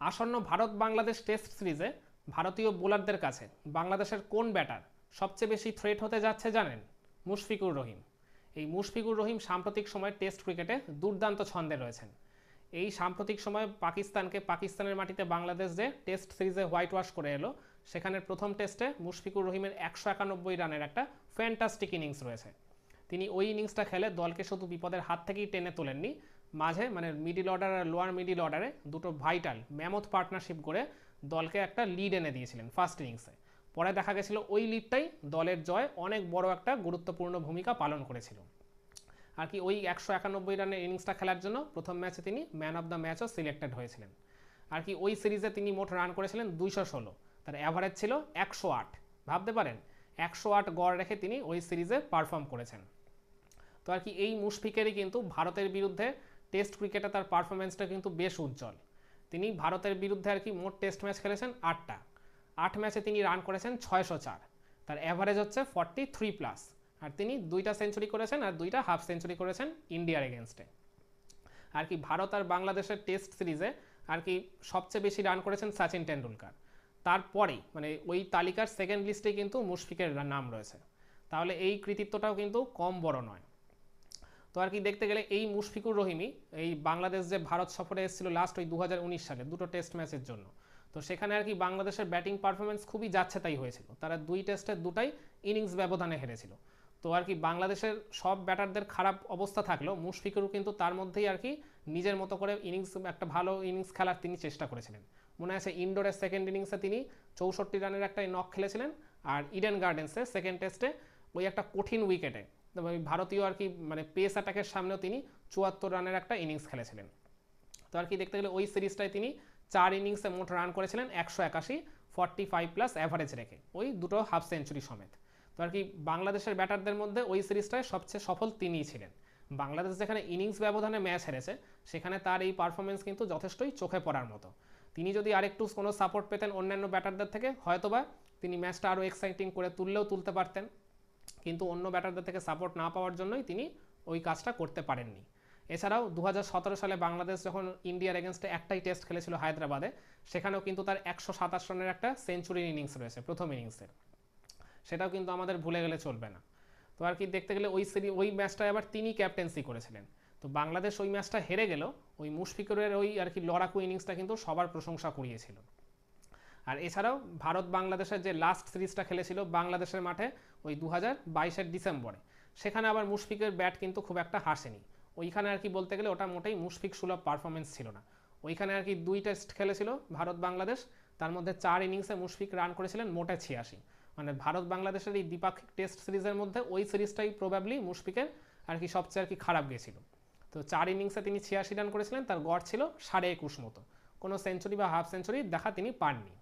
আসন্ন ভারত বাংলাদেশ টেস্ট সিরিজে ভারতীয় বোলারদের কাছে বাংলাদেশের কোন ব্যাটার সবচেয়ে বেশি থ্রেট হতে যাচ্ছে জানেন? মুশফিকুর রহিম। এই মুশফিকুর রহিম সাম্প্রতিক সময়ে টেস্ট ক্রিকেটে দুর্দান্ত ছন্দে রয়েছেন। এই সাম্প্রতিক সময়ে পাকিস্তানের মাটিতে বাংলাদেশ যে টেস্ট সিরিজে হোয়াইট ওয়াশ করে এলো, সেখানের প্রথম টেস্টে মুশফিকুর রহিমের 191 রানের একটা ফ্যান্টাস্টিক ইনিংস রয়েছে। তিনি ওই ইনিংসটা খেলে দলকে শুধু বিপদের হাত থেকেই টেনে তোলেননি, মাঝে মিডিল অর্ডার আর লোয়ার মিডিল অর্ডারে দুটো ভাইটাল ম্যামথ পার্টনারশিপ করে দলকে একটা লিড এনে দিয়েছিলেন ফার্স্ট ইনিংসে। পরে দেখা গেছিল ওই লিডটাই দলের জয় অনেক বড় একটা গুরুত্বপূর্ণ ভূমিকা পালন করেছিল। আর কি ওই 191 রানের ইনিংসটা খেলার জন্য প্রথম ম্যাচে তিনি ম্যান অফ দ্য ম্যাচও সিলেক্টেড হয়েছিলেন। আর কি ওই সিরিজে তিনি মোট রান করেছিলেন 216, তার অ্যাভারেজ ছিল 108। ভাবতে পারেন 108 গড় রেখে তিনি ওই সিরিজে পারফর্ম করেছেন। তো আর কি এই মুশফিকেরই কিন্তু ভারতের বিরুদ্ধে টেস্ট ক্রিকেটে তার পারফরমেন্সটা কিন্তু বেশ উজ্জ্বল। তিনি ভারতের বিরুদ্ধে আর কি মোট টেস্ট ম্যাচ খেলেছেন 8টা। 8 ম্যাচে তিনি রান করেছেন 604, তার অ্যাভারেজ হচ্ছে 43+। আর তিনি 2টা সেঞ্চুরি করেছেন আর 2টা হাফ সেঞ্চুরি করেছেন ইন্ডিয়ার এগেনস্টে। আর কি ভারত আর বাংলাদেশের টেস্ট সিরিজে আর কি সবচেয়ে বেশি রান করেছেন সচিন টেন্ডুলকার। তারপরেই ওই তালিকার সেকেন্ড লিস্টে কিন্তু মুশফিকের নাম রয়েছে। তাহলে এই কৃতিত্বটাও কিন্তু কম বড় নয়। তো আর কি দেখতে গেলে এই মুশফিকুর রহিমই এই বাংলাদেশ যে ভারত সফরে এসেছিল লাস্ট ওই 2019 সালে দুটো টেস্ট ম্যাচের জন্য, তো সেখানে আর কি বাংলাদেশের ব্যাটিং পারফরমেন্স খুবই যাচ্ছে তাই হয়েছিল। তারা 2 টেস্টের 2টাই ইনিংস ব্যবধানে হেরেছিল। তো আর কি বাংলাদেশের সব ব্যাটারদের খারাপ অবস্থা থাকলেও মুশফিকুরও কিন্তু তার মধ্যেই আর কি নিজের মতো করে একটা ভালো ইনিংস খেলার তিনি চেষ্টা করেছিলেন। মনে আছে ইনডোরের সেকেন্ড ইনিংসে তিনি 64 রানের একটা নক খেলেছিলেন, আর ইডেন গার্ডেন্সে সেকেন্ড টেস্টে ওই একটা কঠিন উইকেটে ভারতীয় আর কি পেস অ্যাটাকের সামনেও তিনি 74 রানের একটা ইনিংস খেলেছিলেন। তো আর কি দেখতে গেলে ওই সিরিজটায় তিনি 4 ইনিংসে মোট রান করেছিলেন 181, 45+ অ্যাভারেজ রেখে, ওই দুটো হাফ সেঞ্চুরি সমেত। তো আর কি বাংলাদেশের ব্যাটারদের মধ্যে ওই সিরিজটায় সবচেয়ে সফল তিনিই ছিলেন। বাংলাদেশ যেখানে ইনিংস ব্যবধানে ম্যাচ হেরেছে, সেখানে তার এই পারফরমেন্স কিন্তু যথেষ্টই চোখে পড়ার মতো। তিনি যদি আরেকটু কোনো সাপোর্ট পেতেন অন্যান্য ব্যাটারদের থেকে, হয়তোবা তিনি ম্যাচটা আরও এক্সাইটিং করে তুলতে পারতেন। কিন্তু অন্য ব্যাটারদের থেকে সাপোর্ট না পাওয়ার জন্যই তিনি ওই কাজটা করতে পারেননি। এছাড়াও 2017 সালে বাংলাদেশ যখন ইন্ডিয়ার এগেনস্টে একটাই টেস্ট খেলেছিল হায়দ্রাবাদে, সেখানেও কিন্তু তার 127 রানের একটা সেঞ্চুরির ইনিংস রয়েছে প্রথম ইনিংসের, সেটাও কিন্তু আমাদের ভুলে গেলে চলবে না। তো আর কি দেখতে গেলে ওই ম্যাচটায় আবার তিনি ক্যাপ্টেন্সি করেছিলেন। তো বাংলাদেশ ওই ম্যাচটা হেরে গেল, ওই মুশফিকুরের ওই আর কি লড়াকু ইনিংসটা কিন্তু সবার প্রশংসা কুড়িয়েছিল। আর এছাড়াও ভারত বাংলাদেশের যে লাস্ট সিরিজটা খেলেছিল বাংলাদেশের মাঠে ওই 2022-এর ডিসেম্বরে, সেখানে আবার মুশফিকের ব্যাট কিন্তু খুব একটা হাসেনি। ওইখানে আর কি বলতে গেলে ওটা মোটেই মুশফিক সুলভ পারফরমেন্স ছিল না। ওইখানে আর কি 2 টেস্ট খেলেছিল ভারত বাংলাদেশ, তার মধ্যে 4 ইনিংসে মুশফিক রান করেছিলেন মোটে 86। ভারত বাংলাদেশের এই দ্বিপাক্ষিক টেস্ট সিরিজের মধ্যে ওই সিরিজটাই প্রবাবলি মুশফিকের আর কি সবচেয়ে আর কি খারাপ গেছিল। তো 4 ইনিংসে তিনি 86 রান করেছিলেন, তার গড় ছিল 21.5 মতো, কোনো সেঞ্চুরি বা হাফ সেঞ্চুরি দেখা তিনি পাননি।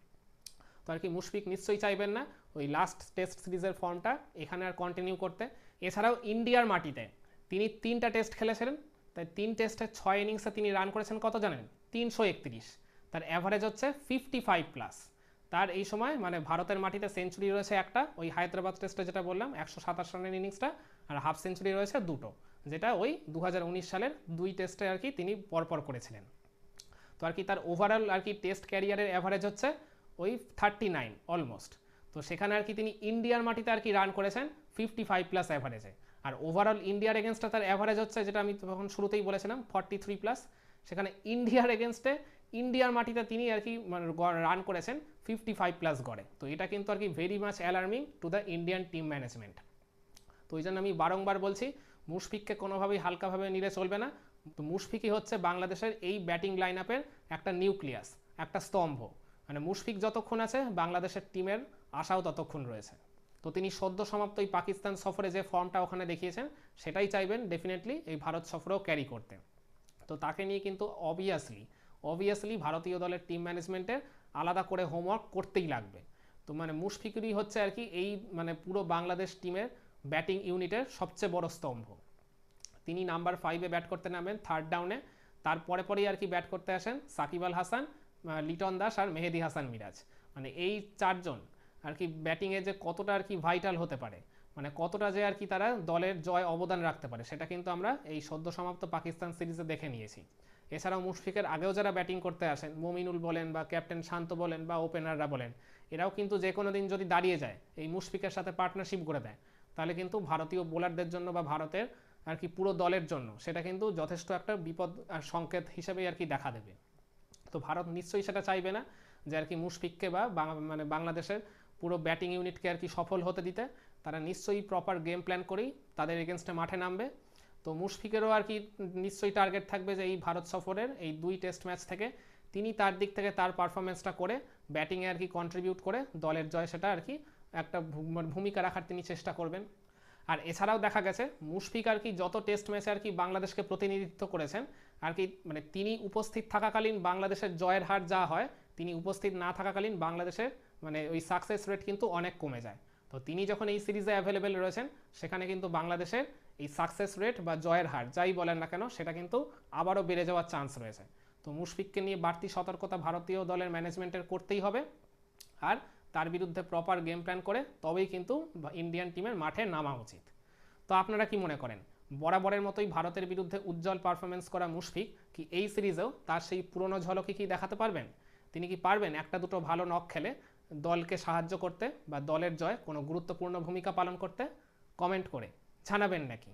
তো আর কি মুশফিক নিশ্চয়ই চাইবেন না ওই লাস্ট টেস্ট সিরিজের ফর্মটা এখানে আর কন্টিনিউ করতে। এছাড়াও ইন্ডিয়ার মাটিতে তিনি 3টা টেস্ট খেলেছিলেন, তাই 3 টেস্টের 6 ইনিংসে তিনি রান করেছেন কত জানেন? 331, তার অ্যাভারেজ হচ্ছে 55+। তার এই সময় ভারতের মাটিতে সেঞ্চুরি রয়েছে একটা, ওই হায়দ্রাবাদ টেস্টে যেটা বললাম 127 রানের ইনিংসটা, আর হাফ সেঞ্চুরি রয়েছে 2টো, যেটা ওই 2019 সালের 2 টেস্টে আর কি তিনি পরপর করেছিলেন। তো আর কি তার ওভারঅল আর কি টেস্ট ক্যারিয়ারের অ্যাভারেজ হচ্ছে ওই 39 অলমোস্ট। তো সেখানে আর কি তিনি ইন্ডিয়ার মাটিতে আর কি রান করেছেন 55+ অ্যাভারেজে। আর ওভারঅল ইন্ডিয়ার এগেনস্টে তার অ্যাভারেজ হচ্ছে, যেটা আমি তখন শুরুতেই বলেছিলাম, 43+। সেখানে ইন্ডিয়ার এগেনস্টে ইন্ডিয়ার মাটিতে তিনি আর কি রান করেছেন 55+ গড়ে। তো এটা কিন্তু আর কি very much alarming to the Indian team management. তো ওই জন্য আমি বারংবার বলছি মুশফিককে কোনোভাবেই হালকাভাবে নিলে চলবে না। তো মুশফিকই হচ্ছে বাংলাদেশের এই ব্যাটিং লাইন আপের একটা নিউক্লিয়াস, একটা স্তম্ভ। মুশফিক যতক্ষণ আছে বাংলাদেশের টিমের আশাও ততক্ষণ রয়েছে। তো তিনি সদ্য সমাপ্ত এই পাকিস্তান সফরে যে ফর্মটা ওখানে দেখিয়েছেন, সেটাই চাইবেন ডেফিনেটলি এই ভারত সফরেও ক্যারি করতে। তো তাকে নিয়ে কিন্তু অবভিয়াসলি ভারতীয় দলের টিম ম্যানেজমেন্টের আলাদা করে হোমওয়ার্ক করতেই লাগবে। তো মুশফিকুরই হচ্ছে আর কি এই পুরো বাংলাদেশ টিমের ব্যাটিং ইউনিটের সবচেয়ে বড় স্তম্ভ। তিনি নাম্বার 5-এ ব্যাট করতে নামেন 3rd ডাউনে, তারপরেই আর কি ব্যাট করতে আসেন সাকিব আল হাসান, লিটন দাস আর মেহেদি হাসান মিরাজ। এই 4 জন আর কি ব্যাটিংয়ে যে কতটা আর কি ভাইটাল হতে পারে, কতটা যে আর কি তারা দলের জয় অবদান রাখতে পারে, সেটা কিন্তু আমরা এই সদ্য সমাপ্ত পাকিস্তান সিরিজে দেখে নিয়েছি। এছাড়াও মুশফিকের আগেও যারা ব্যাটিং করতে আসেন, মমিনুল বলেন বা ক্যাপ্টেন শান্ত বলেন বা ওপেনাররা বলেন, এরাও কিন্তু যে কোনো দিন যদি দাঁড়িয়ে যায়, এই মুশফিকের সাথে পার্টনারশিপ করে দেয়, তাহলে কিন্তু ভারতীয় বোলারদের জন্য বা ভারতের আর কি পুরো দলের জন্য সেটা কিন্তু যথেষ্ট একটা বিপদ আর সংকেত হিসেবেই আর কি দেখা দেবে। তো ভারত নিশ্চয়ই সেটা চাইবে না যে আর কি মুশফিককে বা মানে বাংলাদেশের পুরো ব্যাটিং ইউনিটকে আর কি সফল হতে দিতে। তারা নিশ্চয়ই প্রপার গেম প্ল্যান করেই তাদের এগেনস্টে মাঠে নামবে। তো মুশফিকেরও আর কি নিশ্চয়ই টার্গেট থাকবে যে এই ভারত সফরের এই 2 টেস্ট ম্যাচ থেকে তিনি তার দিক থেকে তার পারফরমেন্সটা করে ব্যাটিংয়ে আর কি কন্ট্রিবিউট করে দলের জয় সেটা আর কি একটা ভূমিকা রাখার তিনি চেষ্টা করবেন। আর এছাড়াও দেখা গেছে মুশফিক আর কি যত টেস্ট ম্যাচে আর কি বাংলাদেশকে প্রতিনিধিত্ব করেছেন আর কি, মানে তিনি উপস্থিত থাকাকালীন বাংলাদেশের জয়ের হার যা হয়, তিনি উপস্থিত না থাকাকালীন বাংলাদেশের মানে ওই সাকসেস রেট কিন্তু অনেক কমে যায়। তো তিনি যখন এই সিরিজে অ্যাভেলেবেল রয়েছেন, সেখানে কিন্তু বাংলাদেশের এই সাকসেস রেট বা জয়ের হার যাই বলেন না কেন, সেটা কিন্তু আবারও বেড়ে যাওয়ার চান্স রয়েছে। তো মুশফিককে নিয়ে বাড়তি সতর্কতা ভারতীয় দলের ম্যানেজমেন্টের করতেই হবে, আর তার বিরুদ্ধে প্রপার গেম প্ল্যান করে তবেই কিন্তু ইন্ডিয়ান টিমের মাঠে নামা উচিত। তো আপনারা কি মনে করেন, বরাবরের মতোই ভারতের বিরুদ্ধে উজ্জ্বল পারফরমেন্স করা মুশফিক কি এই সিরিজেও তার সেই পুরনো ঝলকে কি দেখাতে পারবেন? তিনি কি পারবেন একটা দুটো ভালো নক খেলে দলকে সাহায্য করতে বা দলের জয় কোনো গুরুত্বপূর্ণ ভূমিকা পালন করতে? কমেন্ট করে জানাবেন নাকি?